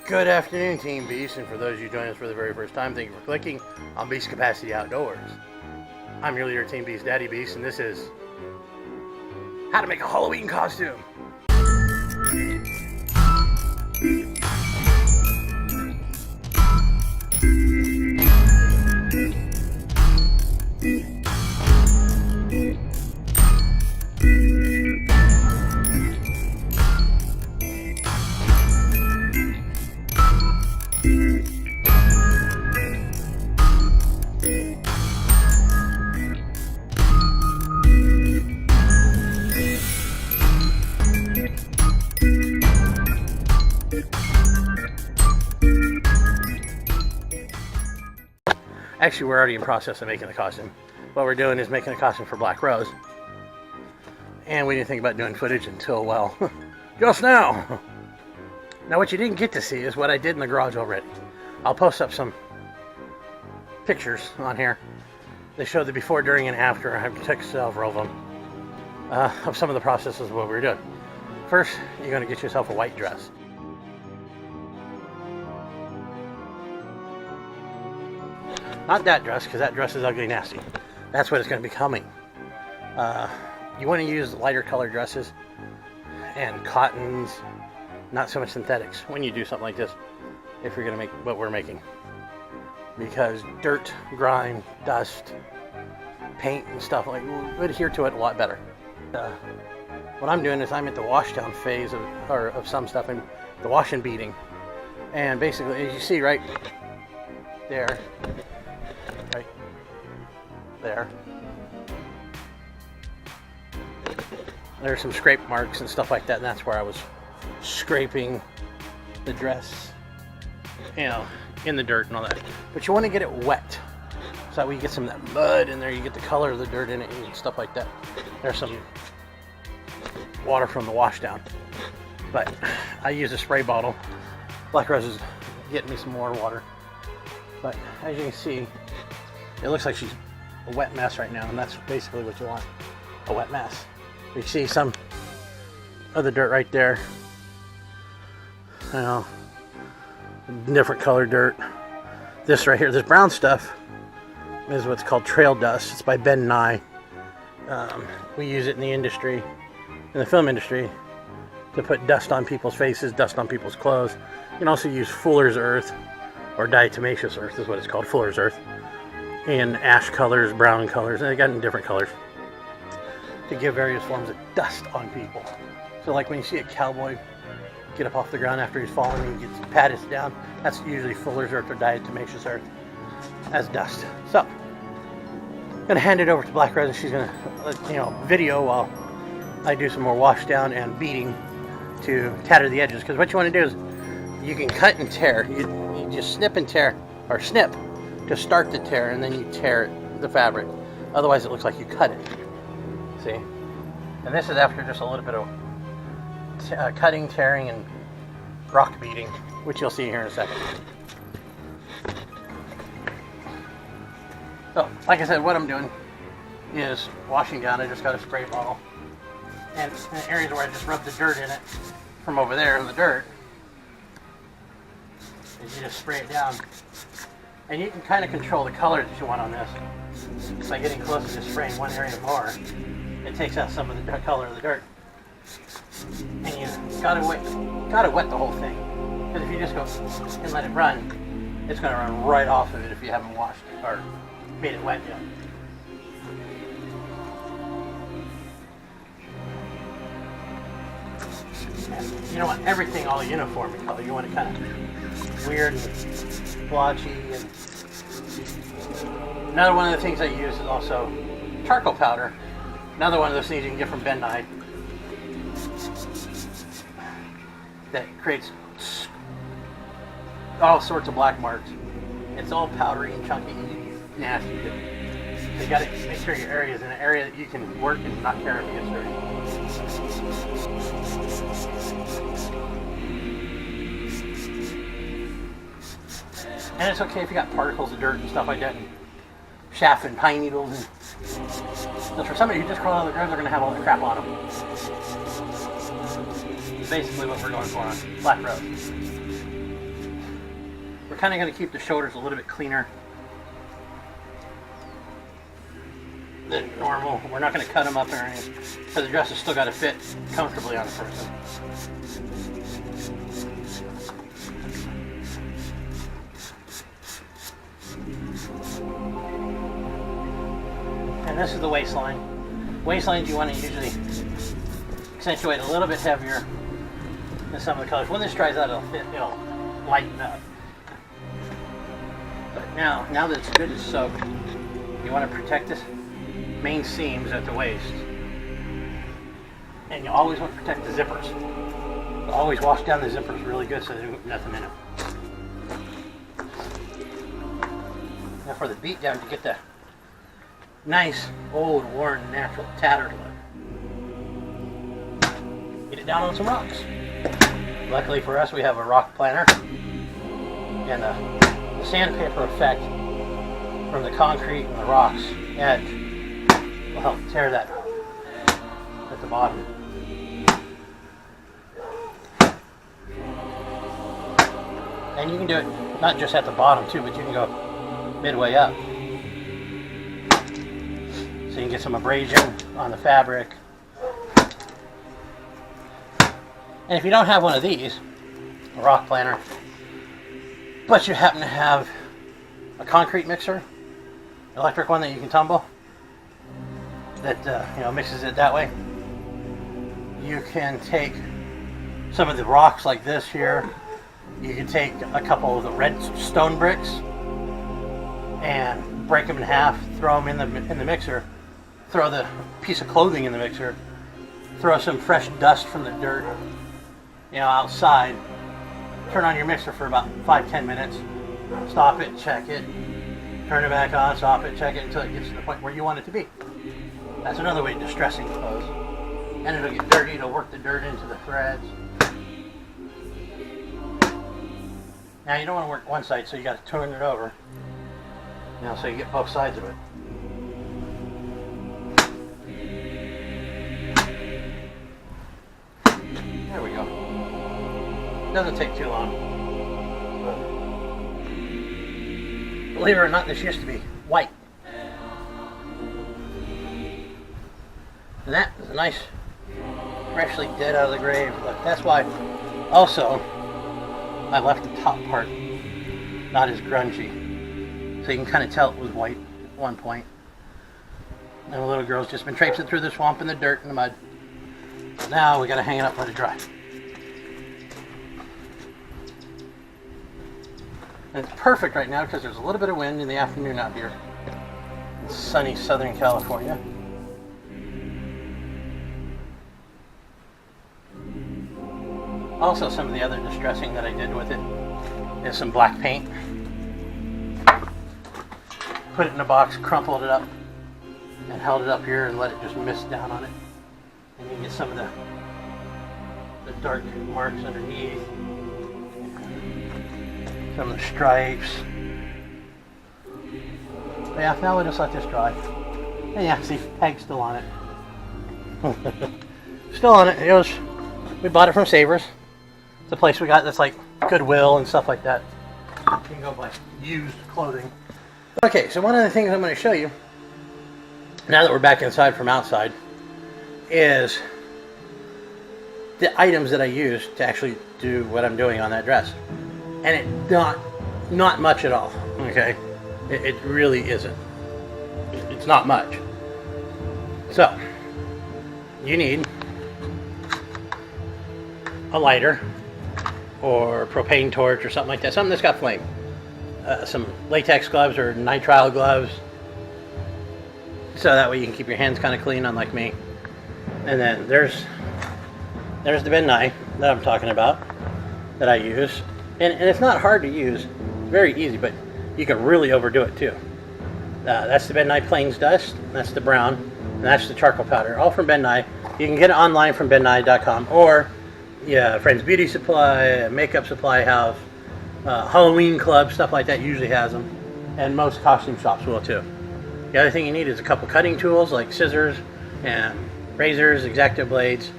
Good afternoon, Team Beast, and for those of you joining us for the very first time, thank you for clicking on Beast Capacity Outdoors. I'm your leader, Team Beast, Daddy Beast, and this is how to make a Halloween costume. Actually, we're already in process of making the costume. What we're doing is making a costume for Black Rose. And we didn't think about doing footage until, well, just now. Now, what you didn't get to see is what I did in the garage already. I'll post up some pictures on here. They show the before, during, and after. I have took several of them of some of the processes of what we're doing. First, you're going to get yourself a white dress. Not that dress, because that dress is ugly nasty. That's what it's going to be becoming. You want to use lighter colored dresses and cottons, not so much synthetics, when you do something like this, if you're going to make what we're making. Because dirt, grime, dust, paint, and stuff like would adhere to it a lot better. What I'm doing is I'm at the wash down phase of some stuff, and the wash and beating. And basically, as you see right there, right there, there's some scrape marks and stuff like that, and that's where I was scraping the dress, you know, in the dirt and all that. But you want to get it wet, so that way you get some of that mud in there, you get the color of the dirt in it and stuff like that. There's some water from the wash down, but I use a spray bottle. Black Rose is getting me some more water, but as you can see, it looks like she's a wet mess right now, and that's basically what you want, a wet mess. You see some of the dirt right there, you know, different color dirt. This right here, this brown stuff, is what's called trail dust. It's by Ben Nye. We use it in the industry, in the film industry, to put dust on people's faces, dust on people's clothes. You can also use fuller's earth, or diatomaceous earth is what it's called, fuller's earth, in ash colors, brown colors, and they got in different colors to give various forms of dust on people. So like when you see a cowboy get up off the ground after he's fallen and he gets patted down, that's usually fuller's earth or diatomaceous earth as dust. So I'm gonna hand it over to Black Rose, and she's gonna video while I do some more wash down and beating to tatter the edges. Because what you want to do is you can cut and tear. You just snip and tear, or snip to start the tear, and then you tear the fabric. Otherwise it looks like you cut it. See? And this is after just a little bit of cutting, tearing, and rock beating, which you'll see here in a second. So, like I said, what I'm doing is washing down. I just got a spray bottle, and in the areas where I just rubbed the dirt in it from over there in the dirt, you just spray it down. And you can kind of control the color that you want on this by getting closer to spraying one area more. It takes out some of the color of the dirt. And you gotta wet the whole thing. Because if you just go and let it run, it's gonna run right off of it if you haven't washed it or made it wet yet. And you don't want everything all uniform in color. You want it kind of weird and blotchy. And another one of the things I use is also charcoal powder. Another one of those things you can get from Ben Nye that creates all sorts of black marks. It's all powdery and chunky and nasty. You got to make sure your area is in an area that you can work and not care if it gets dirty. And it's okay if you got particles of dirt and stuff like that, and chaff and pine needles. And so for somebody who just crawled out of the ground, they're going to have all the crap on them. It's basically what we're going for on Black Rose. We're kind of going to keep the shoulders a little bit cleaner than normal. We're not going to cut them up or anything because the dress has still got to fit comfortably on a person. And this is the waistline. Waistlines you want to usually accentuate a little bit heavier than some of the colors. When this dries out, it'll lighten up. But now that it's good as soaked, you want to protect this main seams at the waist. And you always want to protect the zippers. So always wash down the zippers really good so there's nothing in them. Now for the beat down, to get the nice, old, worn, natural, tattered look, get it down on some rocks. Luckily for us, we have a rock planner, and the sandpaper effect from the concrete and the rocks edge will help tear that at the bottom. And you can do it not just at the bottom too, but you can go midway up. So you can get some abrasion on the fabric. And if you don't have one of these, a rock planner, but you happen to have a concrete mixer, electric one that you can tumble, that mixes it that way, you can take some of the rocks like this here. You can take a couple of the red stone bricks and break them in half, throw them in the mixer, throw the piece of clothing in the mixer, throw some fresh dust from the dirt outside, turn on your mixer for about 5-10 minutes, stop it, check it, turn it back on, stop it, check it until it gets to the point where you want it to be. That's another way of distressing clothes. And it'll get dirty, it'll work the dirt into the threads. Now you don't want to work one side, so you got to turn it over, so you get both sides of it. There we go. Doesn't take too long. Believe it or not, this used to be white. And that is a nice, freshly dead out of the grave look. That's why also I left the top part not as grungy. So you can kind of tell it was white at one point. And the little girl's just been traipsing through the swamp and the dirt and the mud. Now we got to hang it up, let it dry. And it's perfect right now because there's a little bit of wind in the afternoon out here in sunny Southern California. Also, some of the other distressing that I did with it is some black paint. Put it in a box, crumpled it up, and held it up here and let it just mist down on it. And you can get some of the dark marks underneath. Some of the stripes. But yeah, now we'll just let this dry. And yeah, see, tag's still on it. Still on it. We bought it from Savers. It's a place we got that's like Goodwill and stuff like that. You can go buy used clothing. Okay, so one of the things I'm going to show you, now that we're back inside from outside, is the items that I use to actually do what I'm doing on that dress. And it's not much at all, okay? It really isn't. It's not much. So, you need a lighter or a propane torch or something like that, something that's got flame. Some latex gloves or nitrile gloves, so that way you can keep your hands kind of clean, unlike me. And then there's the Ben Nye that I'm talking about that I use, and it's not hard to use. It's very easy, but you can really overdo it too. That's the Ben Nye Plains Dust, that's the brown, and that's the charcoal powder, all from Ben Nye. You can get it online from bennye.com, or Friends Beauty Supply, Makeup Supply House, Halloween Club, stuff like that usually has them, and most costume shops will too. The other thing you need is a couple cutting tools like scissors and razors, X-Acto blades,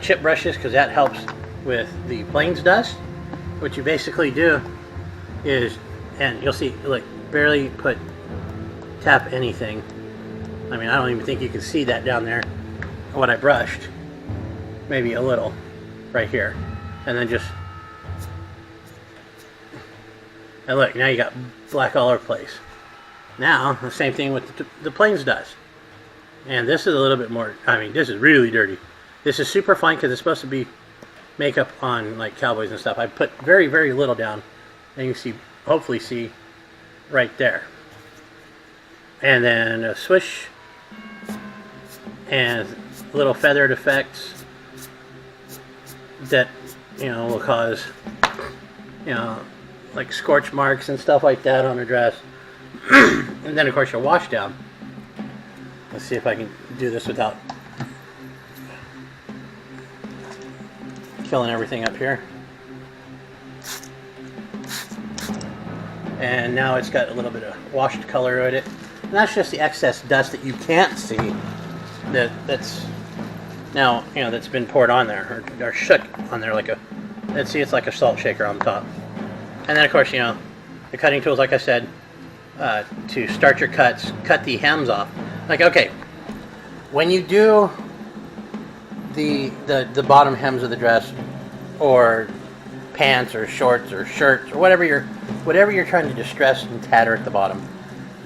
chip brushes, because that helps with the plains dust. What you basically do is, and you'll see, look, barely tap anything. I mean, I don't even think you can see that down there, what I brushed. Maybe a little, right here. And then just, and look, now you got black all over the place. Now, the same thing with the planes does. And this is a little bit more, I mean, this is really dirty. This is super fine because it's supposed to be makeup on like cowboys and stuff. I put very, very little down. And you can see, hopefully see right there. And then a swish. And little feathered effects that, you know, will cause, you know, like scorch marks and stuff like that on a dress. And then of course your wash down. Let's see if I can do this without killing everything up here. And now it's got a little bit of washed color in it. And that's just the excess dust that you can't see that's now, you know, that's been poured on there or shook on there like a, let's see, it's like a salt shaker on top. And then of course, you know, the cutting tools, like I said, to start your cuts, cut the hems off. Like, okay, when you do the bottom hems of the dress, or pants or shorts or shirts or whatever you're trying to distress and tatter at the bottom,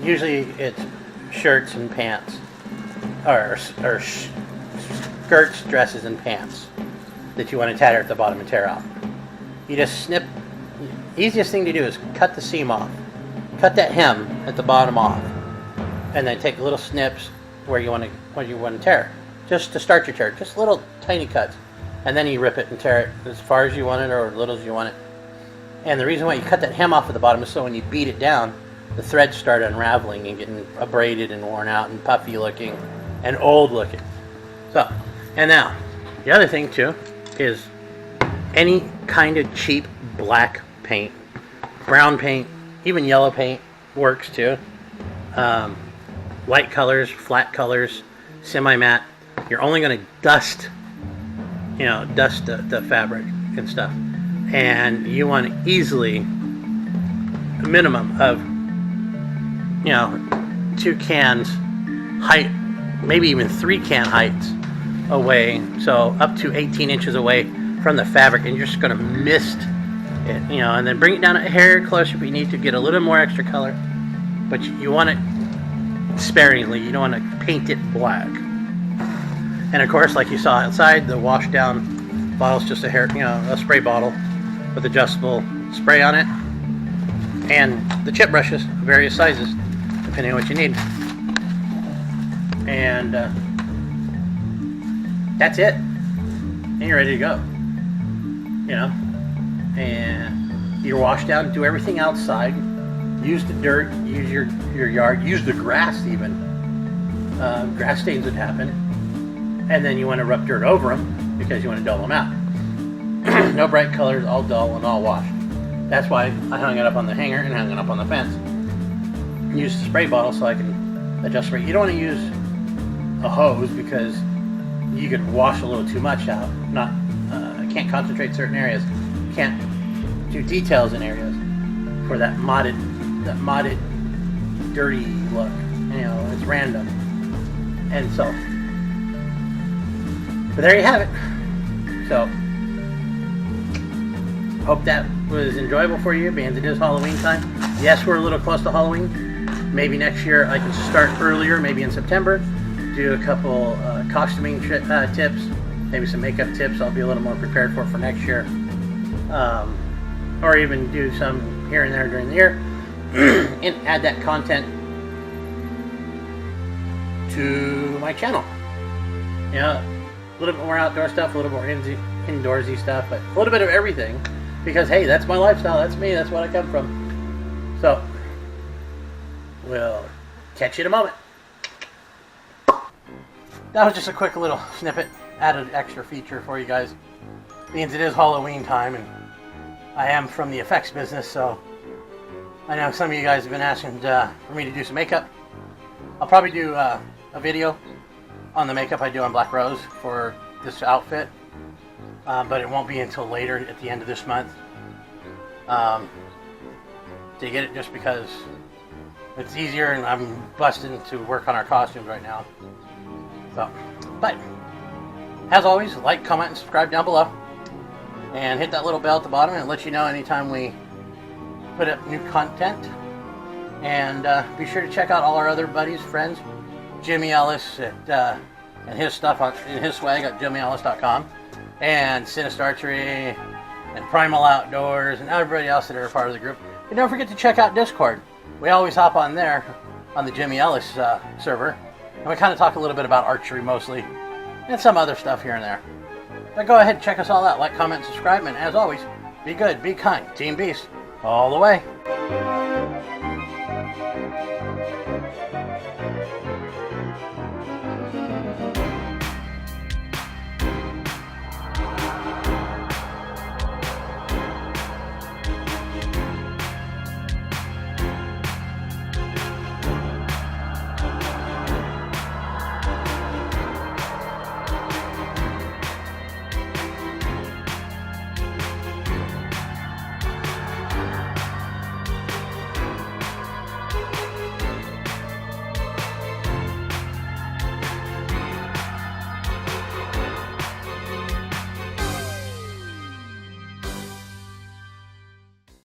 usually it's shirts and pants, or skirts, dresses, and pants that you want to tatter at the bottom and tear out. You just snip. Easiest thing to do is cut the seam off. Cut that hem at the bottom off, and then take little snips where you want to tear, just to start your tear, just little tiny cuts, and then you rip it and tear it as far as you want it or as little as you want it. And the reason why you cut that hem off at the bottom is so when you beat it down, the threads start unraveling and getting abraded and worn out and puffy looking and old looking. So, and now the other thing too is any kind of cheap black paint, brown paint, even yellow paint works too. Light colors, flat colors, semi-matte. You're only going to dust, you know, the fabric and stuff. And you want easily a minimum of, you know, 2 cans height, maybe even 3 can heights away. So up to 18 inches away from the fabric, and you're just going to mist it, you know, and then bring it down a hair closer if you need to get a little more extra color. But you want it sparingly. You don't want to paint it black. And of course, like you saw outside, the wash down bottle's just a hair, you know, a spray bottle with adjustable spray on it, and the chip brushes, various sizes, depending on what you need. And that's it. And you're ready to go. You know. And your wash down, do everything outside. Use the dirt, use your yard, use the grass even. Grass stains would happen. And then you want to rub dirt over them because you want to dull them out. No bright colors, all dull and all washed. That's why I hung it up on the hanger and hung it up on the fence. Use the spray bottle so I can adjust spray. You don't want to use a hose because you could wash a little too much out. Can't concentrate certain areas. Can't do details in areas for that modded, dirty look. You know, it's random. And so, but there you have it. So, hope that was enjoyable for you, being it is Halloween time. Yes, we're a little close to Halloween. Maybe next year I can start earlier, maybe in September. Do a couple costuming tips, maybe some makeup tips. I'll be a little more prepared for next year. Or even do some here and there during the year. And add that content to my channel. You know, a little bit more outdoor stuff, a little more indoorsy stuff, but a little bit of everything. Because, hey, that's my lifestyle. That's me. That's what I come from. So, we'll catch you in a moment. That was just a quick little snippet. Added extra feature for you guys. Means it is Halloween time, and I am from the effects business, so I know some of you guys have been asking for me to do some makeup. I'll probably do a video on the makeup I do on Black Rose for this outfit. But it won't be until later at the end of this month. to get it just because it's easier, and I'm busting to work on our costumes right now. So, but as always, like, comment, and subscribe down below, and hit that little bell at the bottom, and it lets you know anytime we put up new content. And be sure to check out all our other buddies, friends, Jimmy Ellis at and his stuff in his swag at jimmyellis.com, and Sinist Archery, and Primal Outdoors, and everybody else that are a part of the group. And don't forget to check out Discord. We always hop on there on the Jimmy Ellis server, and we kind of talk a little bit about archery mostly, and some other stuff here and there. But go ahead and check us all out. Like, comment, subscribe, and as always, be good, be kind, Team Beast, all the way.